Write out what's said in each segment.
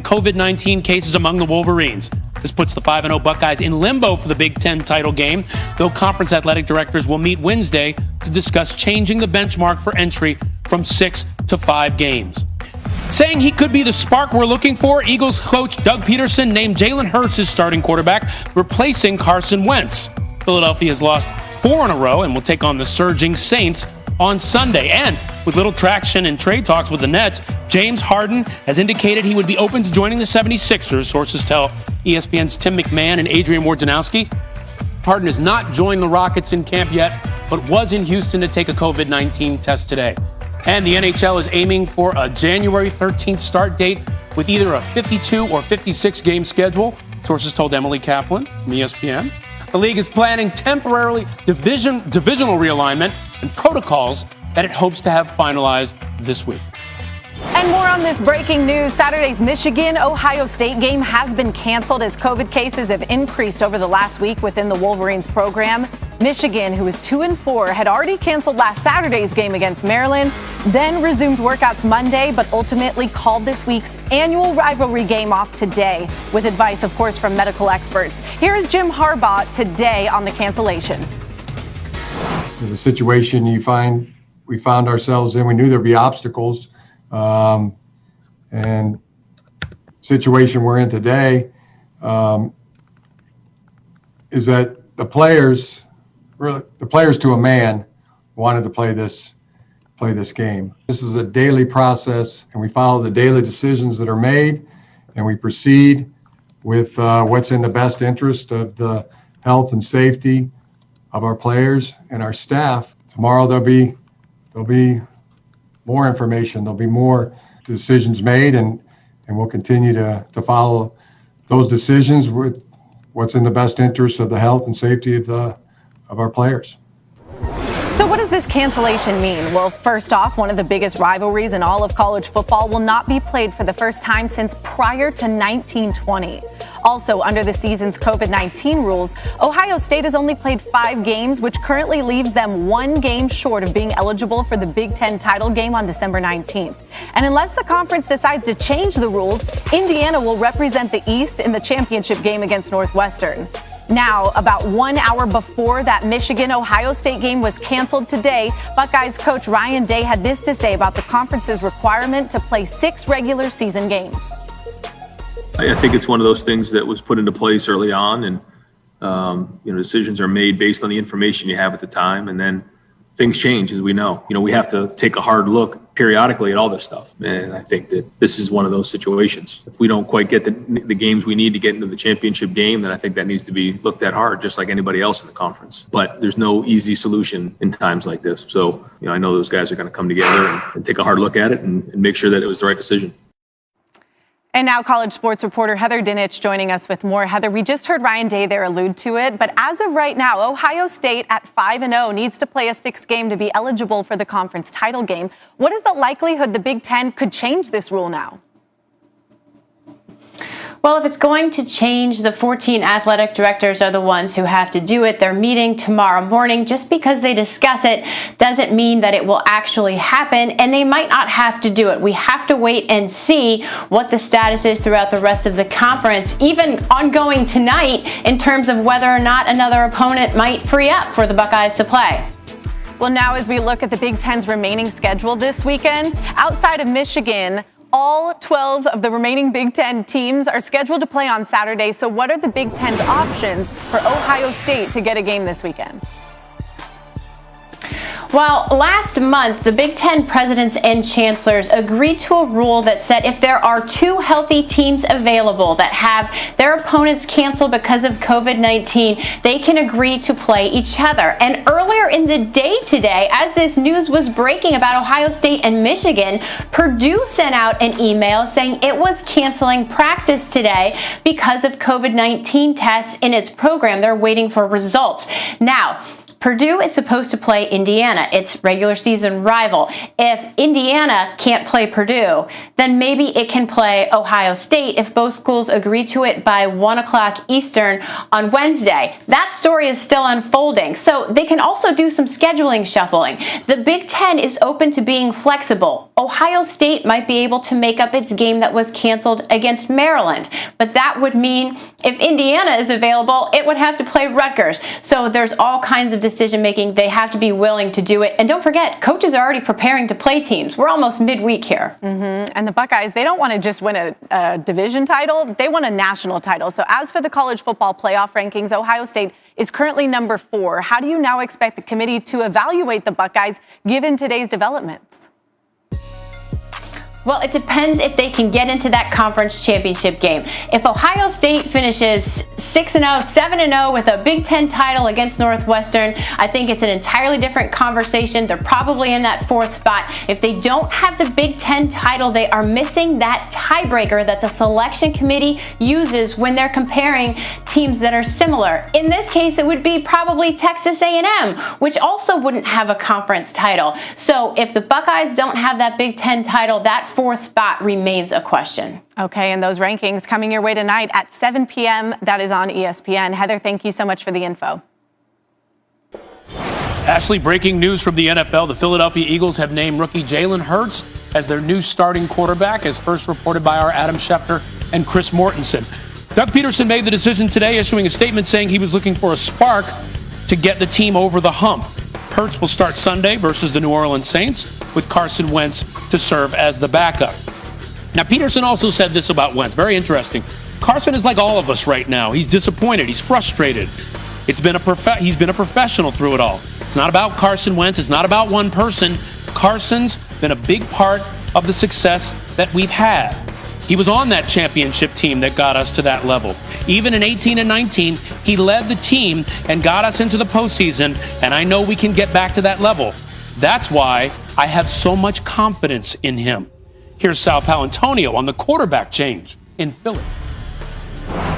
COVID-19 cases among the Wolverines. This puts the 5-0 Buckeyes in limbo for the Big Ten title game, though conference athletic directors will meet Wednesday to discuss changing the benchmark for entry from 6 to 5 games. Saying he could be the spark we're looking for, Eagles coach Doug Peterson named Jalen Hurts his starting quarterback, replacing Carson Wentz. Philadelphia has lost 4 in a row and will take on the surging Saints on Sunday. And with little traction in trade talks with the Nets, James Harden has indicated he would be open to joining the 76ers, sources tell ESPN's Tim McMahon and Adrian Wojnarowski. Harden has not joined the Rockets in camp yet, but was in Houston to take a COVID-19 test today. And the NHL is aiming for a January 13th start date with either a 52 or 56 game schedule, sources told Emily Kaplan from ESPN. The league is planning temporarily divisional realignment and protocols that it hopes to have finalized this week. And more on this breaking news. Saturday's Michigan-Ohio State game has been canceled as COVID cases have increased over the last week within the Wolverines program. Michigan, who is 2-4, had already canceled last Saturday's game against Maryland, then resumed workouts Monday, but ultimately called this week's annual rivalry game off today, with advice, of course, from medical experts. Here is Jim Harbaugh today on the cancellation. The situation we found ourselves in, we knew there'd be obstacles. And situation we're in today is that the players to a man wanted to play this game. This is a daily process, and we follow the daily decisions that are made, and we proceed with what's in the best interest of the health and safety of our players and our staff. Tomorrow there'll be more information. There'll be more decisions made, and we'll continue to follow those decisions with what's in the best interest of the health and safety of our players. So what does this cancellation mean? Well, first off, one of the biggest rivalries in all of college football will not be played for the first time since prior to 1920. Also, under the season's COVID-19 rules, Ohio State has only played 5 games, which currently leaves them 1 game short of being eligible for the Big Ten title game on December 19th. And unless the conference decides to change the rules, Indiana will represent the East in the championship game against Northwestern. Now, about 1 hour before that Michigan-Ohio State game was canceled today, Buckeyes coach Ryan Day had this to say about the conference's requirement to play 6 regular season games. I think it's one of those things that was put into place early on, and decisions are made based on the information you have at the time, and then things change, as we know. We have to take a hard look periodically at all this stuff, and I think that this is one of those situations. If we don't quite get the games we need to get into the championship game, then I think that needs to be looked at hard, just like anybody else in the conference. But there's no easy solution in times like this. So, I know those guys are going to come together and take a hard look at it and make sure that it was the right decision. And now college sports reporter Heather Dinich joining us with more. Heather, we just heard Ryan Day there allude to it, but as of right now, Ohio State at 5-0 needs to play a 6th game to be eligible for the conference title game. What is the likelihood the Big Ten could change this rule now? Well, if it's going to change, the 14 athletic directors are the ones who have to do it. They're meeting tomorrow morning. Just because they discuss it doesn't mean that it will actually happen, and they might not have to do it. We have to wait and see what the status is throughout the rest of the conference, even ongoing tonight, in terms of whether or not another opponent might free up for the Buckeyes to play. Well, now as we look at the Big Ten's remaining schedule this weekend, outside of Michigan, all 12 of the remaining Big Ten teams are scheduled to play on Saturday. So what are the Big Ten's options for Ohio State to get a game this weekend? Well, last month, the Big Ten presidents and chancellors agreed to a rule that said if there are 2 healthy teams available that have their opponents canceled because of COVID-19, they can agree to play each other. And earlier in the day today, as this news was breaking about Ohio State and Michigan, Purdue sent out an email saying it was canceling practice today because of COVID-19 tests in its program. They're waiting for results. Now, Purdue is supposed to play Indiana, its regular season rival. If Indiana can't play Purdue, then maybe it can play Ohio State if both schools agree to it by 1 o'clock Eastern on Wednesday. That story is still unfolding, so they can also do some scheduling shuffling. The Big Ten is open to being flexible. Ohio State might be able to make up its game that was canceled against Maryland, but that would mean if Indiana is available, it would have to play Rutgers. So there's all kinds of decision making. They have to be willing to do it. And don't forget, coaches are already preparing to play teams. We're almost midweek here. And the Buckeyes, they don't want to just win a division title. They want a national title. So as for the college football playoff rankings, Ohio State is currently number 4. How do you now expect the committee to evaluate the Buckeyes given today's developments? Well, it depends if they can get into that conference championship game. If Ohio State finishes 6-0, 7-0 with a Big Ten title against Northwestern, I think it's an entirely different conversation. They're probably in that 4th spot. If they don't have the Big Ten title, they are missing that tiebreaker that the selection committee uses when they're comparing teams that are similar. In this case, it would be probably Texas A&M, which also wouldn't have a conference title. So if the Buckeyes don't have that Big Ten title, that 4th spot remains a question. Okay, and those rankings coming your way tonight at 7 p.m. That is on ESPN. Heather, thank you so much for the info. Ashley, breaking news from the NFL. The Philadelphia Eagles have named rookie Jalen Hurts as their new starting quarterback, as first reported by our Adam Schefter and Chris Mortensen. Doug Peterson made the decision today, issuing a statement saying he was looking for a spark to get the team over the hump. Hurts will start Sunday versus the New Orleans Saints, with Carson Wentz to serve as the backup. Now, Peterson also said this about Wentz. Very interesting. Carson is like all of us right now. He's disappointed. He's frustrated. He's been a professional through it all. It's not about Carson Wentz. It's not about one person. Carson's been a big part of the success that we've had. He was on that championship team that got us to that level. Even in 18 and 19, he led the team and got us into the postseason, and I know we can get back to that level. That's why I have so much confidence in him. Here's Sal Paolantonio on the quarterback change in Philly.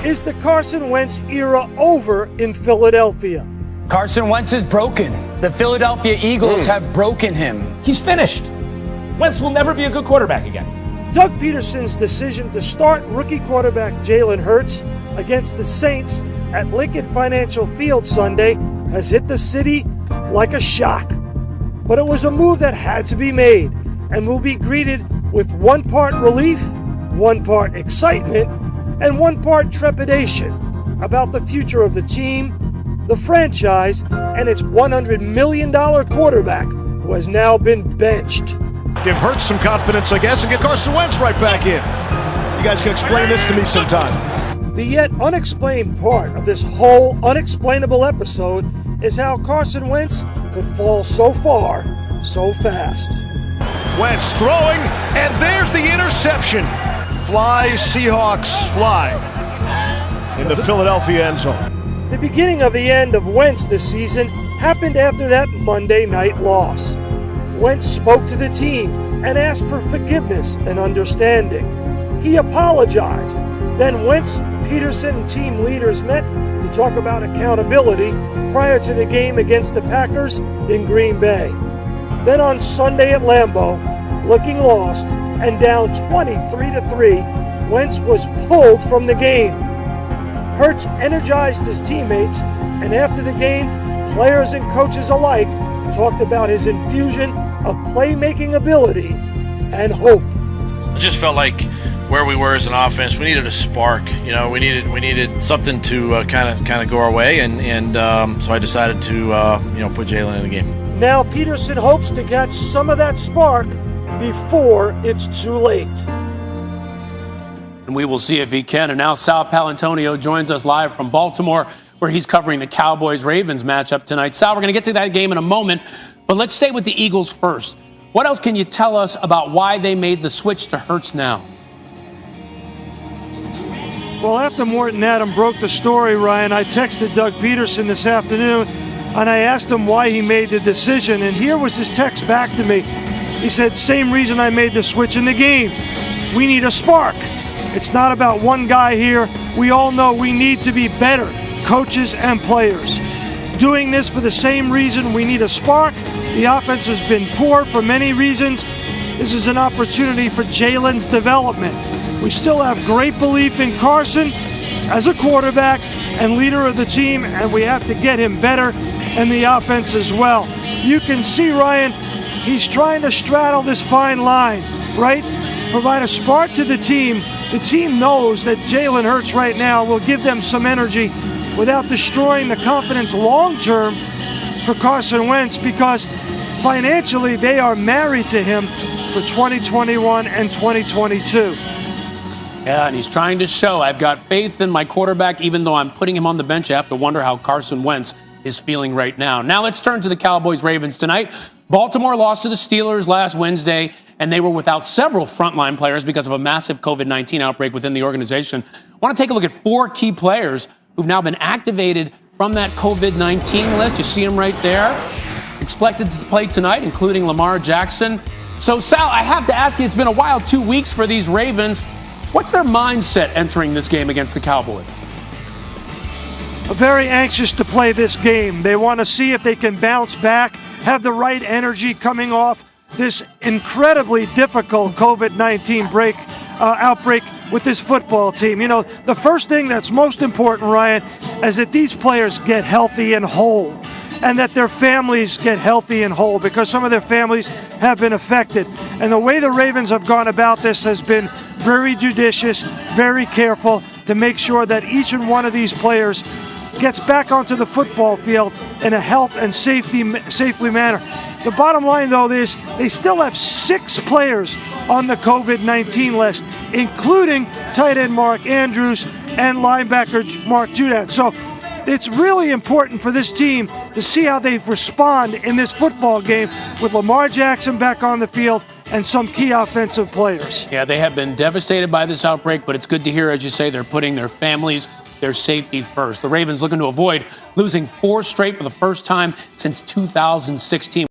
Is the Carson Wentz era over in Philadelphia? Carson Wentz is broken. The Philadelphia Eagles have broken him. He's finished. Wentz will never be a good quarterback again. Doug Peterson's decision to start rookie quarterback Jalen Hurts against the Saints at Lincoln Financial Field Sunday has hit the city like a shock. But it was a move that had to be made and will be greeted with 1 part relief, 1 part excitement, and 1 part trepidation about the future of the team, the franchise, and its $100 million quarterback who has now been benched. Give Hurts some confidence, I guess, and get Carson Wentz right back in. You guys can explain this to me sometime. The yet unexplained part of this whole unexplainable episode is how Carson Wentz could fall so far, so fast. Wentz throwing, and there's the interception. Fly, Seahawks, fly. In the Philadelphia end zone. The beginning of the end of Wentz this season happened after that Monday night loss. Wentz spoke to the team and asked for forgiveness and understanding. He apologized. Then Wentz, Peterson, and team leaders met to talk about accountability prior to the game against the Packers in Green Bay. Then on Sunday at Lambeau, looking lost and down 23-3, Wentz was pulled from the game. Hurts energized his teammates, and after the game, players and coaches alike talked about his infusion of playmaking ability and hope. I just felt like where we were as an offense, we needed a spark. You know, we needed something to kind of go our way, and so I decided to put Jalen in the game. Now Peterson hopes to catch some of that spark before it's too late. And we will see if he can. And now Sal Paolantonio joins us live from Baltimore, where he's covering the Cowboys-Ravens matchup tonight. Sal, we're going to get to that game in a moment, but let's stay with the Eagles first. What else can you tell us about why they made the switch to Hurts now? Well, after Morton Adam broke the story, Ryan, I texted Doug Peterson this afternoon, and I asked him why he made the decision, and here was his text back to me. He said, same reason I made the switch in the game. We need a spark. It's not about one guy here. We all know we need to be better, coaches and players. doing this for the same reason. We need a spark. The offense has been poor for many reasons. This is an opportunity for Jalen's development. We still have great belief in Carson as a quarterback and leader of the team, and we have to get him better in the offense as well. You can see, Ryan, he's trying to straddle this fine line, right? Provide a spark to the team. The team knows that Jalen Hurts right now will give them some energy without destroying the confidence long-term for Carson Wentz, because financially they are married to him for 2021 and 2022. Yeah, and he's trying to show, I've got faith in my quarterback, even though I'm putting him on the bench. I have to wonder how Carson Wentz is feeling right now. Now let's turn to the Cowboys-Ravens tonight. Baltimore lost to the Steelers last Wednesday, and they were without several frontline players because of a massive COVID-19 outbreak within the organization. I want to take a look at 4 key players who've now been activated from that COVID-19 list. You see them right there. Expected to play tonight, including Lamar Jackson. So, Sal, I have to ask you, it's been a wild 2 weeks for these Ravens. What's their mindset entering this game against the Cowboys? Very anxious to play this game. They want to see if they can bounce back, have the right energy coming off this incredibly difficult COVID-19 outbreak with this football team. You know, the first thing that's most important, Ryan, is that these players get healthy and whole, and that their families get healthy and whole, because some of their families have been affected. And the way the Ravens have gone about this has been very judicious, very careful to make sure that each and one of these players gets back onto the football field in a health and safely manner. The bottom line, though, is they still have 6 players on the COVID-19 list, including tight end Mark Andrews and linebacker Mark Judon. So it's really important for this team to see how they respond in this football game with Lamar Jackson back on the field and some key offensive players. Yeah, they have been devastated by this outbreak, but it's good to hear, as you say, they're putting their families, their safety first. The Ravens looking to avoid losing 4 straight for the first time since 2016.